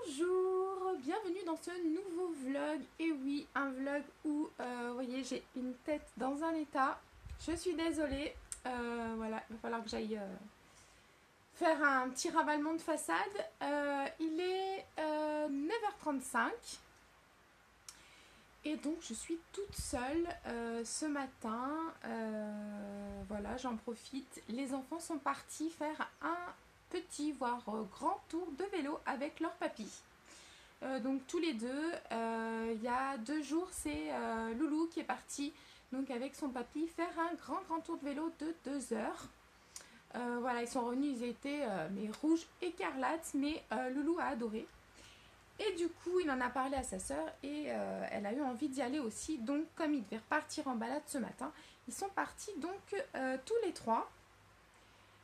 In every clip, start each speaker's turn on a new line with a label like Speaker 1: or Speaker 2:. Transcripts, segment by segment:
Speaker 1: Bonjour, bienvenue dans ce nouveau vlog. Et oui, un vlog où, vous voyez, j'ai une tête dans un état. Je suis désolée. Voilà, il va falloir que j'aille faire un petit ravalement de façade. Il est 9h35. Et donc, je suis toute seule ce matin. Voilà, j'en profite. Les enfants sont partis faire un petit, voire grand tour de vélo avec leur papy. Donc tous les deux, il y a 2 jours, c'est Loulou qui est parti donc avec son papy faire un grand tour de vélo de 2 heures. Voilà, ils sont revenus, ils étaient mais rouges écarlates, mais Loulou a adoré. Et du coup, il en a parlé à sa sœur et elle a eu envie d'y aller aussi. Donc, comme ils devaient repartir en balade ce matin, ils sont partis donc tous les trois.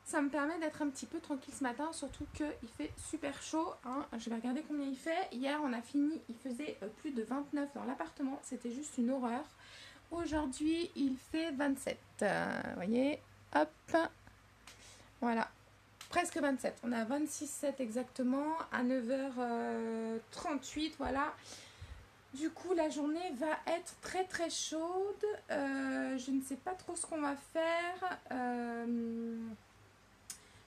Speaker 1: Ça me permet d'être un petit peu tranquille ce matin, surtout qu'il fait super chaud. Hein. Je vais regarder combien il fait. Hier, on a fini, il faisait plus de 29 dans l'appartement. C'était juste une horreur. Aujourd'hui, il fait 27. Vous voyez, hop. Voilà, presque 27. On a 26,7 exactement à 9h38. Voilà. Du coup, la journée va être très chaude. Je ne sais pas trop ce qu'on va faire.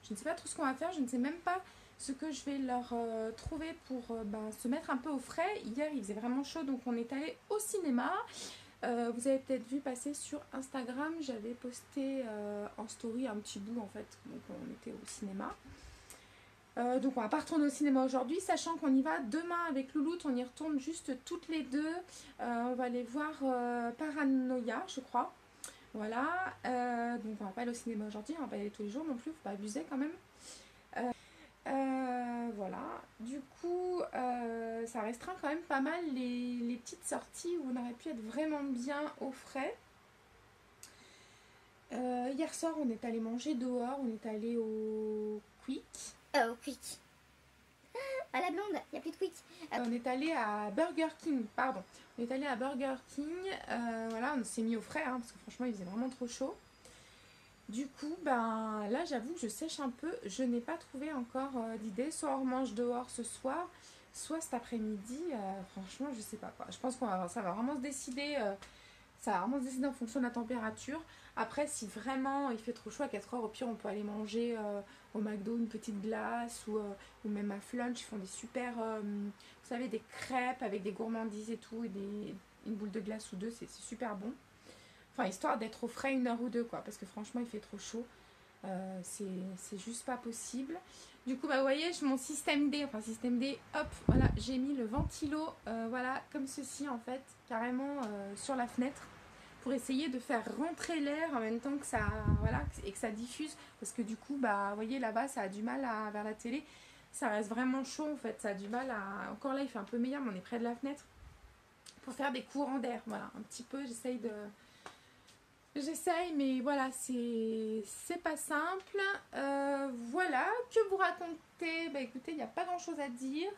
Speaker 1: Je ne sais pas trop ce qu'on va faire, je ne sais même pas ce que je vais leur trouver pour se mettre un peu au frais. Hier, il faisait vraiment chaud, donc on est allé au cinéma. Vous avez peut-être vu passer sur Instagram, j'avais posté en story un petit bout en fait, donc on était au cinéma. Donc on va pas retourner au cinéma aujourd'hui, sachant qu'on y va demain avec Louloute, on y retourne juste toutes les deux. On va aller voir Paranoia, je crois. Voilà, donc on va pas aller au cinéma aujourd'hui, on va pas y aller tous les jours non plus, faut pas abuser quand même. Voilà, du coup, ça restreint quand même pas mal les petites sorties où on aurait pu être vraiment bien au frais. Hier soir, on est allé manger dehors, on est allé au Quick.
Speaker 2: Oh, Quick. À la blonde, il n'y a plus de Quick.
Speaker 1: On est allé à Burger King, pardon. On est allé à Burger King, voilà, on s'est mis au frais, hein, parce que franchement, il faisait vraiment trop chaud. Du coup, là, j'avoue que je sèche un peu. Je n'ai pas trouvé encore d'idée. Soit on mange dehors ce soir, soit cet après-midi. Franchement, je sais pas quoi. Je pense ça va vraiment se décider. Ça va vraiment se décider en fonction de la température. Après, si vraiment il fait trop chaud à 4 heures, au pire, on peut aller manger au McDo une petite glace ou même à Flunch. Ils font des super, vous savez, des crêpes avec des gourmandises et tout, et une boule de glace ou deux. C'est super bon. Enfin, histoire d'être au frais 1 heure ou 2, quoi. Parce que franchement, il fait trop chaud. C'est juste pas possible. Du coup, vous voyez, mon système D, hop, voilà, j'ai mis le ventilo, voilà, comme ceci, en fait, carrément sur la fenêtre, pour essayer de faire rentrer l'air en même temps que ça, voilà, et que ça diffuse. Parce que du coup, vous voyez, là-bas, ça a du mal vers la télé. Ça reste vraiment chaud, en fait. Ça a du mal à... Encore là, il fait un peu meilleur, mais on est près de la fenêtre. Pour faire des courants d'air, voilà, un petit peu, J'essaye, mais voilà, c'est pas simple. Voilà, que vous raconter? Écoutez, il n'y a pas grand chose à dire.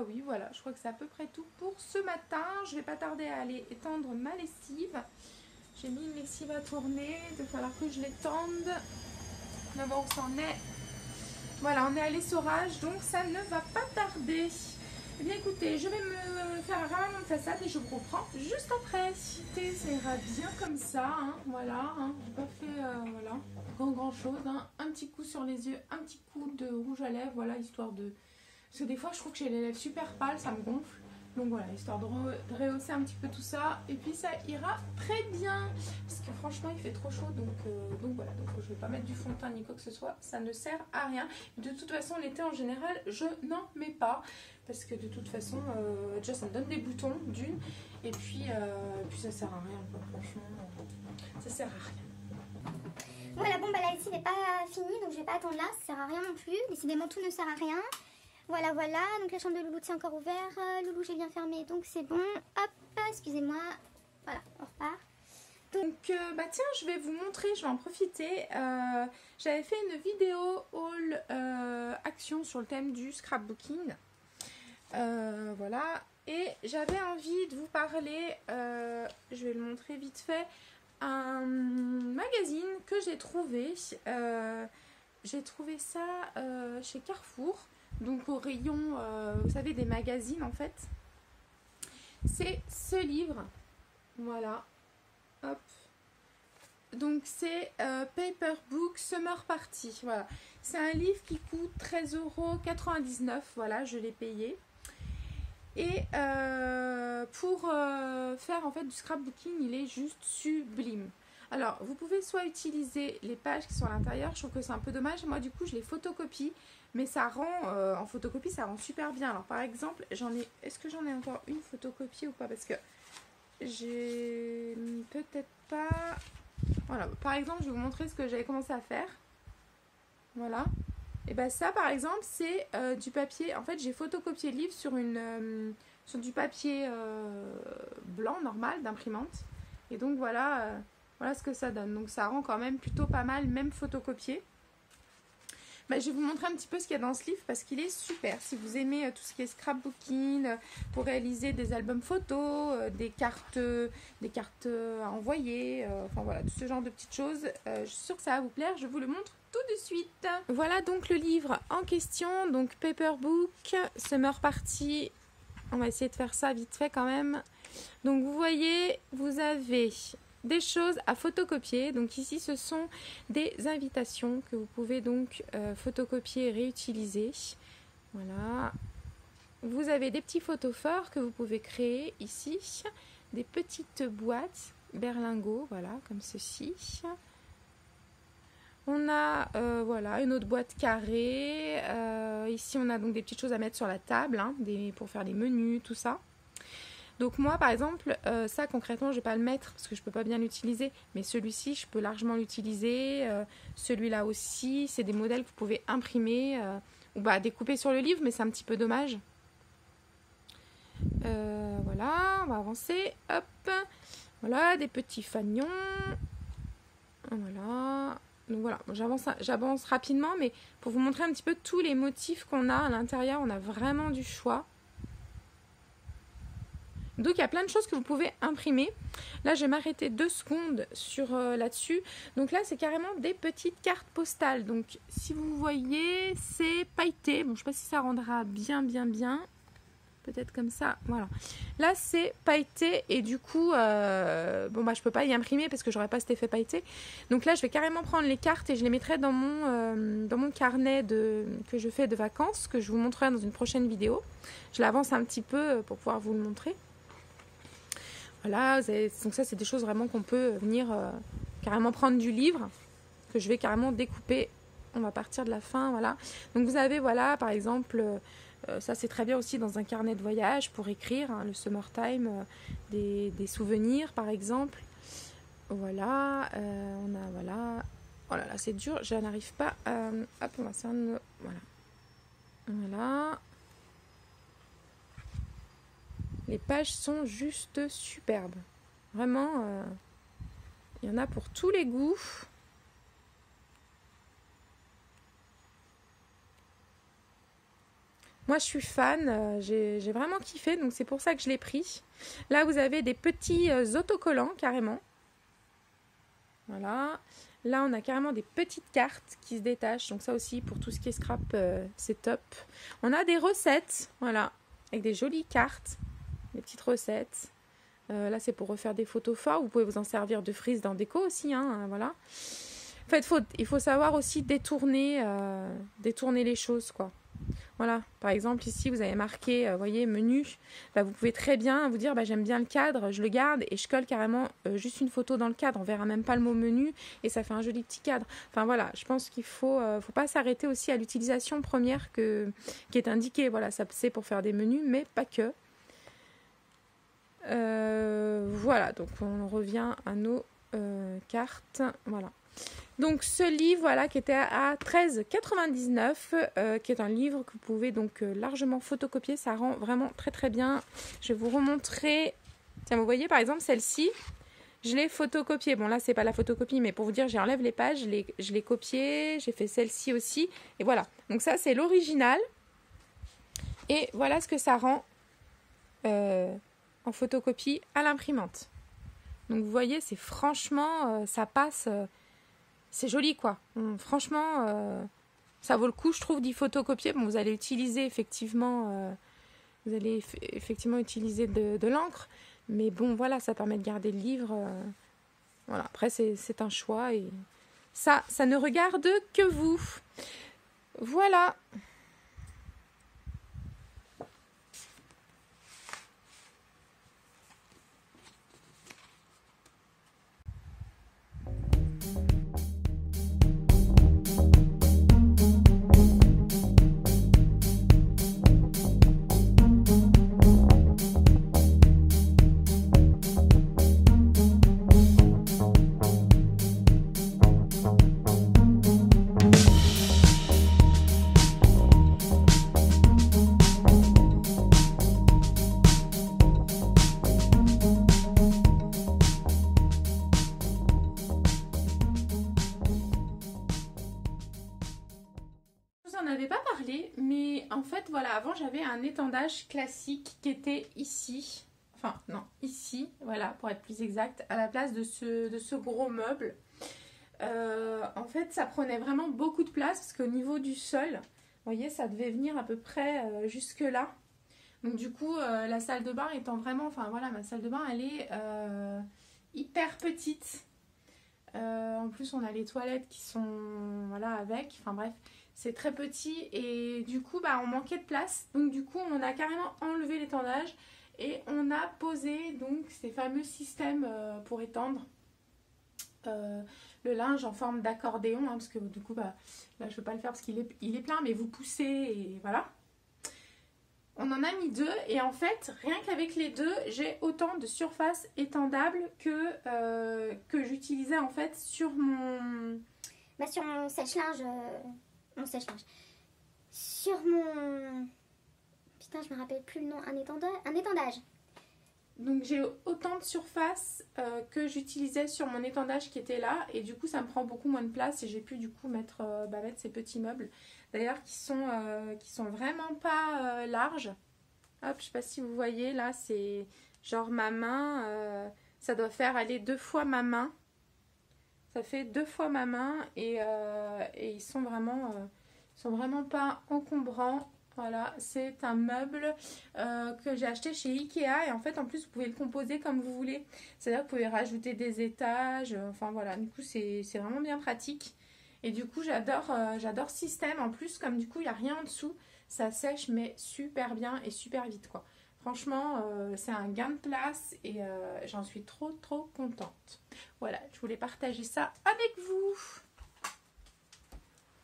Speaker 1: Oui, voilà, je crois que c'est à peu près tout pour ce matin. Je vais pas tarder à aller étendre ma lessive. J'ai mis une lessive à tourner, il va falloir que je l'étende. On va voir où ça en est. Voilà, on est à l'essorage, donc ça ne va pas tarder. Eh bien écoutez, je vais me faire un ravalement de façade et je vous reprends juste après. Écoutez, ça ira bien comme ça, hein, voilà, hein, j'ai pas fait voilà, grand chose, hein. Un petit coup sur les yeux, un petit coup de rouge à lèvres, voilà, histoire de... Parce que des fois je trouve que j'ai les lèvres super pâles, ça me gonfle. Donc voilà, histoire de rehausser un petit peu tout ça. Et puis ça ira très bien. Parce que franchement, il fait trop chaud. Donc voilà, donc je vais pas mettre du fond de teint ni quoi que ce soit. Ça ne sert à rien. De toute façon, l'été en général, je n'en mets pas. Parce que de toute façon, déjà ça me donne des boutons d'une. Et puis ça sert à rien. Quoi. Franchement, ça sert à rien.
Speaker 2: Voilà, bon, la lessive n'est pas finie, donc je vais pas attendre là. Ça sert à rien non plus. Décidément, tout ne sert à rien. Voilà, donc la chambre de Loulou c'est encore ouvert. Loulou, j'ai bien fermé, donc c'est bon. Hop, excusez-moi. Voilà, on repart.
Speaker 1: Donc tiens, je vais vous montrer, je vais en profiter. J'avais fait une vidéo haul action sur le thème du scrapbooking. Voilà, et j'avais envie de vous parler, je vais le montrer vite fait, un magazine que j'ai trouvé j'ai trouvé ça chez Carrefour, donc au rayon, vous savez, des magazines en fait. C'est ce livre, voilà, hop. Donc c'est Paper Book Summer Party, voilà. C'est un livre qui coûte 13,99 €, voilà, je l'ai payé. Et pour faire en fait du scrapbooking, il est juste sublime. Alors, vous pouvez soit utiliser les pages qui sont à l'intérieur, je trouve que c'est un peu dommage. Moi, du coup, je les photocopie, mais ça rend, en photocopie, ça rend super bien. Alors, par exemple, est-ce que j'en ai encore une photocopie ou pas? Parce que j'ai peut-être pas... Voilà, par exemple, je vais vous montrer ce que j'avais commencé à faire. Voilà. Et bien ça, par exemple, c'est du papier. En fait, j'ai photocopié le livre sur du papier blanc, normal, d'imprimante. Et donc, voilà... Voilà ce que ça donne. Donc ça rend quand même plutôt pas mal, même photocopié. Bah, je vais vous montrer un petit peu ce qu'il y a dans ce livre parce qu'il est super. Si vous aimez tout ce qui est scrapbooking, pour réaliser des albums photos, des cartes à envoyer, enfin voilà, tout ce genre de petites choses. Je suis sûre que ça va vous plaire. Je vous le montre tout de suite. Voilà donc le livre en question. Donc Paper Book, Summer Party. On va essayer de faire ça vite fait quand même. Donc vous voyez, vous avez... des choses à photocopier. Donc ici ce sont des invitations que vous pouvez donc photocopier et réutiliser. Voilà. Vous avez des petits photophores que vous pouvez créer ici. Des petites boîtes berlingot, voilà, comme ceci. On a voilà, une autre boîte carrée. Ici on a donc des petites choses à mettre sur la table, hein, pour faire des menus, tout ça. Donc moi par exemple, ça concrètement je ne vais pas le mettre parce que je ne peux pas bien l'utiliser, mais celui-ci je peux largement l'utiliser, celui-là aussi, c'est des modèles que vous pouvez imprimer ou découper sur le livre, mais c'est un petit peu dommage. Voilà, on va avancer, hop, voilà des petits fanions, voilà, donc voilà, j'avance rapidement, mais pour vous montrer un petit peu tous les motifs qu'on a à l'intérieur, on a vraiment du choix. Donc il y a plein de choses que vous pouvez imprimer. Là je vais m'arrêter 2 secondes sur là-dessus. Donc là c'est carrément des petites cartes postales. Donc si vous voyez c'est pailleté. Bon, je ne sais pas si ça rendra bien. Peut-être comme ça. Voilà. Là c'est pailleté et du coup je peux pas y imprimer parce que j'aurais pas cet effet pailleté. Donc là je vais carrément prendre les cartes et je les mettrai dans mon carnet que je fais de vacances, que je vous montrerai dans une prochaine vidéo. Je l'avance un petit peu pour pouvoir vous le montrer. Voilà, donc ça c'est des choses vraiment qu'on peut venir carrément prendre du livre, que je vais carrément découper. On va partir de la fin, voilà. Donc vous avez, voilà, par exemple, ça c'est très bien aussi dans un carnet de voyage pour écrire, hein, le summertime, des souvenirs par exemple. Voilà, on a, voilà. Oh là là, c'est dur, je n'arrive pas. Hop, on va essayer de... Voilà. Voilà. Les pages sont juste superbes. Vraiment, il y en a pour tous les goûts. Moi, je suis fan. J'ai vraiment kiffé, donc c'est pour ça que je l'ai pris. Là, vous avez des petits autocollants, carrément. Voilà. Là, on a carrément des petites cartes qui se détachent. Donc ça aussi, pour tout ce qui est scrap, c'est top. On a des recettes, voilà, avec des jolies cartes. Des petites recettes. Là, c'est pour refaire des photos fortes. Vous pouvez vous en servir de frise dans déco aussi. Hein, voilà. En fait, il faut savoir aussi détourner les choses, quoi. Voilà. Par exemple, ici, vous avez marqué, vous voyez, menu. Vous pouvez très bien vous dire, j'aime bien le cadre, je le garde et je colle carrément juste une photo dans le cadre. On verra même pas le mot menu et ça fait un joli petit cadre. Enfin, voilà. Je pense qu'il faut pas s'arrêter aussi à l'utilisation première qui est indiquée. Voilà, ça c'est pour faire des menus, mais pas que. Voilà, donc on revient à nos cartes. Voilà. Donc ce livre, voilà, qui était à 13,99 €, qui est un livre que vous pouvez donc largement photocopier. Ça rend vraiment très très bien. Je vais vous remontrer. Tiens, vous voyez par exemple celle-ci, je l'ai photocopiée. Bon là c'est pas la photocopie, mais pour vous dire, j'enlève les pages, je l'ai copiée. J'ai fait celle-ci aussi. Et voilà. Donc ça c'est l'original. Et voilà ce que ça rend en photocopie à l'imprimante. Donc vous voyez, c'est franchement, ça passe c'est joli quoi. Franchement, ça vaut le coup, je trouve, d'y photocopier. Bon, vous allez utiliser effectivement, utiliser de l'encre. Mais bon, voilà, ça permet de garder le livre. Voilà, après, c'est un choix. Et ça ne regarde que vous. Voilà. Pas parlé, mais en fait voilà, avant j'avais un étendage classique qui était ici, enfin non, ici, voilà, pour être plus exact, à la place de ce gros meuble. En fait ça prenait vraiment beaucoup de place parce qu'au niveau du sol, vous voyez, ça devait venir à peu près jusque là. Donc du coup la salle de bain étant vraiment, enfin voilà, ma salle de bain elle est hyper petite. En plus on a les toilettes qui sont voilà avec, enfin bref, c'est très petit et du coup bah, on manquait de place. Donc du coup on a carrément enlevé l'étendage et on a posé donc ces fameux systèmes pour étendre le linge en forme d'accordéon, hein, parce que du coup bah, là je ne peux pas le faire parce qu'il est plein, mais vous poussez et voilà. On en a mis deux et en fait rien qu'avec les deux j'ai autant de surface étendable que j'utilisais en fait sur mon...
Speaker 2: Bah sur mon sèche-linge, sur mon... Putain, je me rappelle plus le nom, un étendage.
Speaker 1: Donc j'ai autant de surface que j'utilisais sur mon étendage qui était là et du coup ça me prend beaucoup moins de place et j'ai pu du coup mettre ces petits meubles d'ailleurs qui sont vraiment pas larges. Hop, je sais pas si vous voyez là, c'est genre ma main, ça doit faire aller 2 fois ma main. Ça fait 2 fois ma main et ils sont vraiment pas encombrants. Voilà, c'est un meuble que j'ai acheté chez Ikea et en fait en plus vous pouvez le composer comme vous voulez. C'est-à-dire que vous pouvez rajouter des étages, enfin voilà, du coup c'est vraiment bien pratique. Et du coup j'adore ce système. En plus comme du coup il n'y a rien en dessous, ça sèche mais super bien et super vite quoi. Franchement c'est un gain de place et j'en suis trop contente. Voilà, je voulais partager ça avec vous.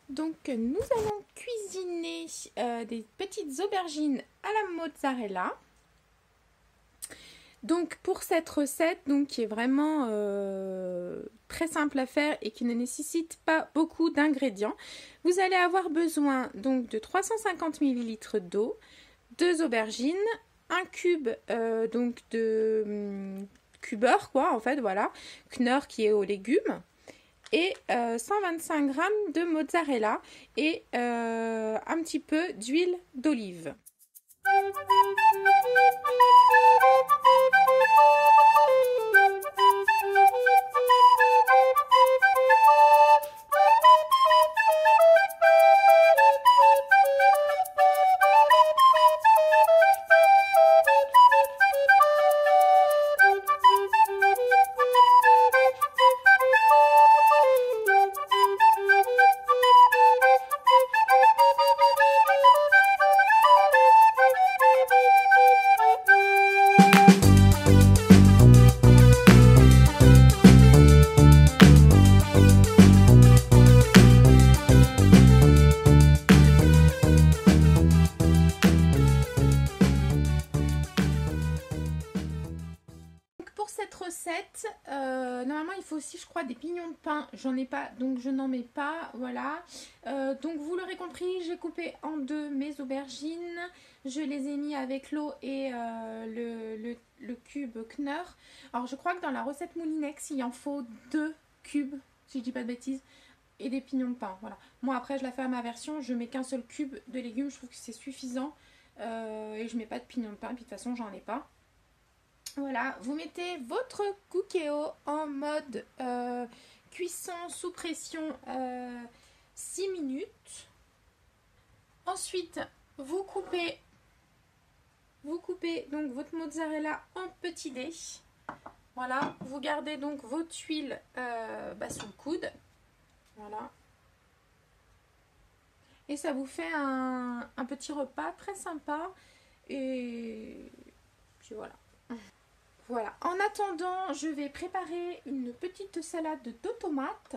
Speaker 1: Donc nous allons cuisiner des petites aubergines à la mozzarella. Donc pour cette recette, donc, qui est vraiment très simple à faire et qui ne nécessite pas beaucoup d'ingrédients, vous allez avoir besoin donc de 350 ml d'eau, 2 aubergines, un cube donc de cubeur quoi en fait, voilà, Knorr qui est aux légumes, et 125 g de mozzarella et un petit peu d'huile d'olive. Normalement il faut aussi je crois des pignons de pain, j'en ai pas donc je n'en mets pas, voilà. Donc vous l'aurez compris, j'ai coupé en deux mes aubergines, je les ai mis avec l'eau et le cube Knorr. Alors je crois que dans la recette Moulinex il en faut 2 cubes si je dis pas de bêtises et des pignons de pain, voilà. Moi après je la fais à ma version, je mets qu'un seul cube de légumes, je trouve que c'est suffisant et je mets pas de pignons de pain, puis de toute façon j'en ai pas. Voilà, vous mettez votre cookéo en mode cuisson sous pression 6 minutes. Ensuite, vous coupez donc votre mozzarella en petits dés. Voilà, vous gardez donc votre huile sous le coude. Voilà. Et ça vous fait un petit repas très sympa. Et puis voilà. Voilà. En attendant, je vais préparer une petite salade de tomates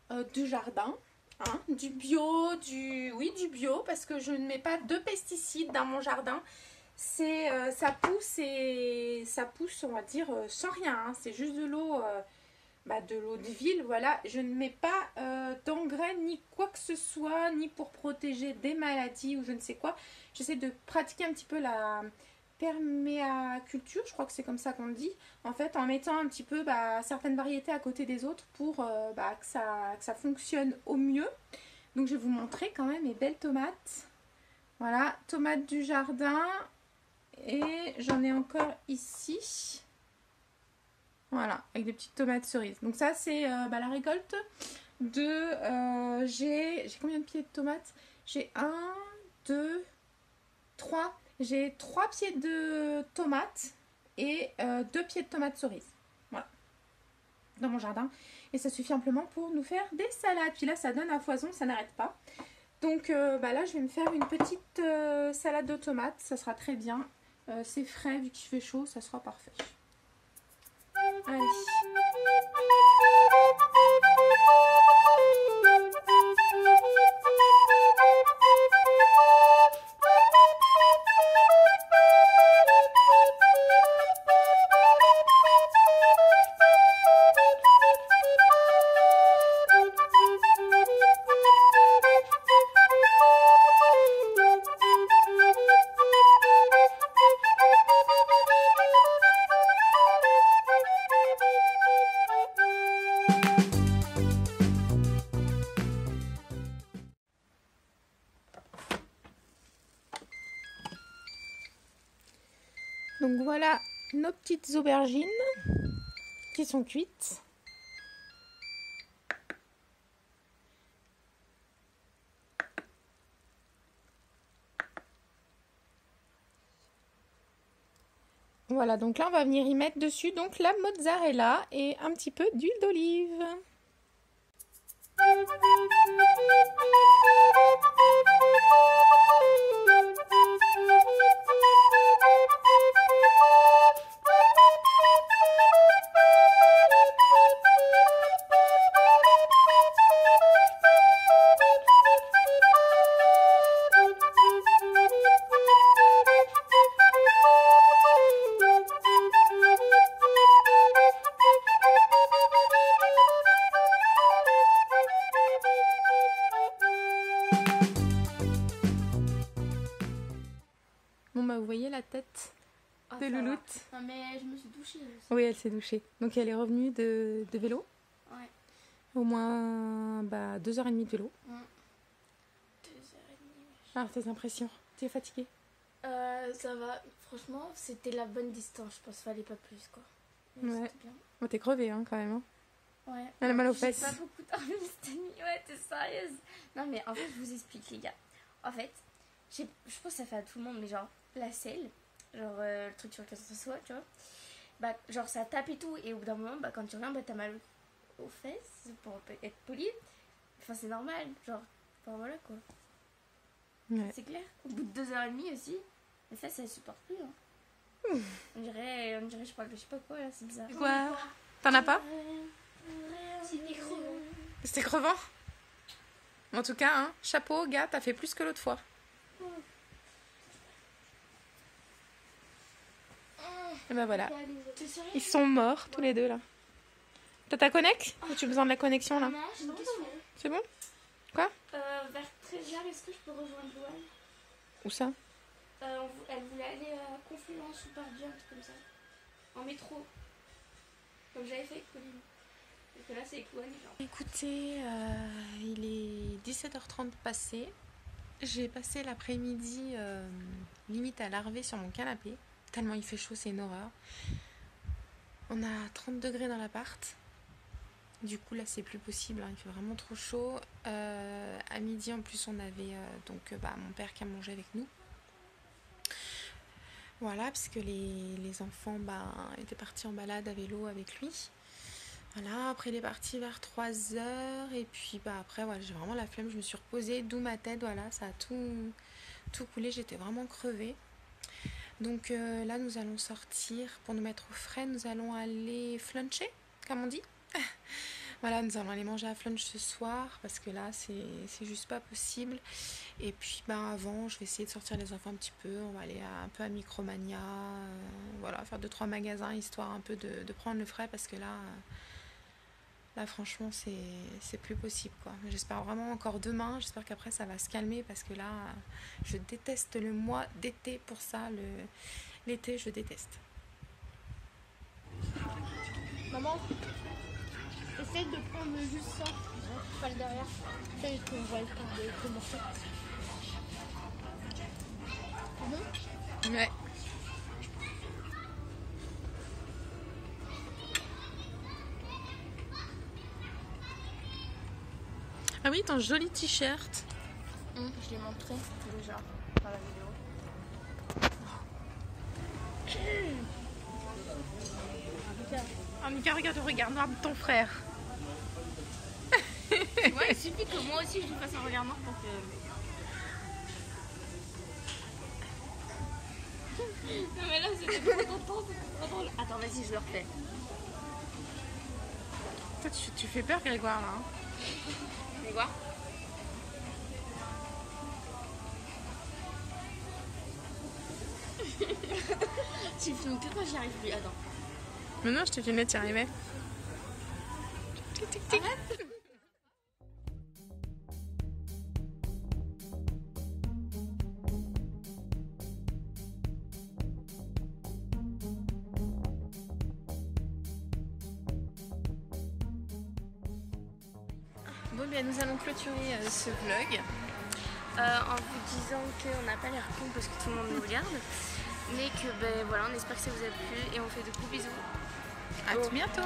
Speaker 1: de jardin. Hein, du bio, du bio, parce que je ne mets pas de pesticides dans mon jardin. Ça pousse, on va dire, sans rien. Hein. C'est juste de l'eau de ville, voilà. Je ne mets pas d'engrais ni quoi que ce soit, ni pour protéger des maladies ou je ne sais quoi. J'essaie de pratiquer un petit peu la permaculture, je crois que c'est comme ça qu'on le dit, en fait, en mettant un petit peu certaines variétés à côté des autres pour que ça fonctionne au mieux. Donc je vais vous montrer quand même mes belles tomates. Voilà, tomates du jardin. Et j'en ai encore ici. Voilà, avec des petites tomates cerises. Donc ça, c'est la récolte de... j'ai combien de pieds de tomates? J'ai 1, 2, 3. J'ai 3 pieds de tomates et 2 pieds de tomates cerises. Voilà. Dans mon jardin. Et ça suffit amplement pour nous faire des salades. Puis là, ça donne à foison, ça n'arrête pas. Donc là, je vais me faire une petite salade de tomates. Ça sera très bien. C'est frais, vu qu'il fait chaud, ça sera parfait. Allez. Donc voilà nos petites aubergines qui sont cuites. Voilà, donc là on va venir y mettre dessus donc la mozzarella et un petit peu d'huile d'olive. Bon bah vous voyez la tête de Louloute.
Speaker 2: Non mais je me suis douchée aussi.
Speaker 1: Oui, elle s'est douchée. Donc elle est revenue de vélo.
Speaker 2: Ouais.
Speaker 1: Au moins 2h30 de vélo.
Speaker 2: 2h30.
Speaker 1: Ah, tes impressions. Tu es fatiguée?
Speaker 2: Ça va. Franchement, c'était la bonne distance. Je pense qu'il fallait pas plus quoi. Mais
Speaker 1: Ouais.
Speaker 2: c'était bien.
Speaker 1: Bon, t'es crevée hein, quand même. Hein.
Speaker 2: Ouais.
Speaker 1: Elle a mal aux
Speaker 2: J'ai
Speaker 1: fesses.
Speaker 2: pas beaucoup dormi cette nuit. Ouais, t'es sérieuse? Non mais en fait, je vous explique les gars. En fait, je pense que ça fait à tout le monde, mais genre la selle, genre le truc sur lequel ça s'assoit, tu vois. Bah genre ça tape et tout, et au bout d'un moment, quand tu reviens, t'as mal aux fesses, pour être poli. Enfin c'est normal, genre, enfin voilà quoi.
Speaker 1: Ouais.
Speaker 2: C'est clair. Au bout de 2h30 aussi, les fesses elles supportent plus. Hein. On dirait je parle de je sais pas quoi là, c'est bizarre.
Speaker 1: Quoi? T'en as pas?
Speaker 2: C'était crevant.
Speaker 1: C'était crevant? En tout cas, hein, chapeau, gars, t'as fait plus que l'autre fois. Et ben voilà. Ils sont morts tous les deux là. T'as ta connex? Ou tu as besoin de la connexion là?
Speaker 2: Non, j'ai une question.
Speaker 1: C'est bon? Quoi?
Speaker 2: Vers 13h, est-ce que je peux rejoindre Louane?
Speaker 1: Où ça?
Speaker 2: Elle voulait aller à Confluence ou Pardieu, un truc comme ça. En métro. Comme j'avais fait avec Pauline. Parce que là, c'est avec Louane. Genre.
Speaker 1: Écoutez, il est 17h30 passé. J'ai passé l'après-midi limite à larver sur mon canapé. Tellement il fait chaud, c'est une horreur. On a 30 degrés dans l'appart. Du coup là c'est plus possible, hein, il fait vraiment trop chaud. À midi en plus on avait mon père qui a mangé avec nous. Voilà, parce que les enfants étaient partis en balade à vélo avec lui. Voilà, après il est parti vers 3 heures et puis après voilà, j'ai vraiment la flemme, je me suis reposée, d'où ma tête, voilà, ça a tout coulé, j'étais vraiment crevée. Donc là nous allons sortir pour nous mettre au frais, nous allons aller fluncher, comme on dit. Voilà, nous allons aller manger à Flunch ce soir parce que là c'est juste pas possible. Et puis avant je vais essayer de sortir les enfants un petit peu, on va aller un peu à Micromania, voilà, faire 2-3 magasins histoire un peu de prendre le frais parce que là franchement c'est plus possible quoi. J'espère vraiment encore demain, j'espère qu'après ça va se calmer parce que là je déteste le mois d'été pour ça, l'été je déteste.
Speaker 3: Maman, essaye de prendre juste ça, pas le derrière. Essaye qu'on voit le temps de commencer. Bon ?
Speaker 1: Ouais. Ah oui, ton joli t-shirt.
Speaker 3: Je l'ai montré déjà dans la vidéo.
Speaker 1: Ah Mika, regarde le regard noir de ton frère.
Speaker 3: Ouais, il suffit que moi aussi je lui fasse un regard noir pour que... Non mais là c'était trop drôle. Attends, vas-y, je le refais.
Speaker 1: Toi tu fais peur Grégoire là. Hein.
Speaker 3: Grégoire ? Tu filmes que quand j'y arrive plus, attends.
Speaker 1: Mais non, je t'ai filmé, t'y arrivais. Tic, tic, tic.
Speaker 3: Arrête.
Speaker 1: Bon, bien, nous allons clôturer ce vlog.
Speaker 3: En vous disant qu'on n'a pas l'air con parce que tout le monde nous regarde, mais que voilà, on espère que ça vous a plu et on fait de gros bisous.
Speaker 1: À tout bientôt.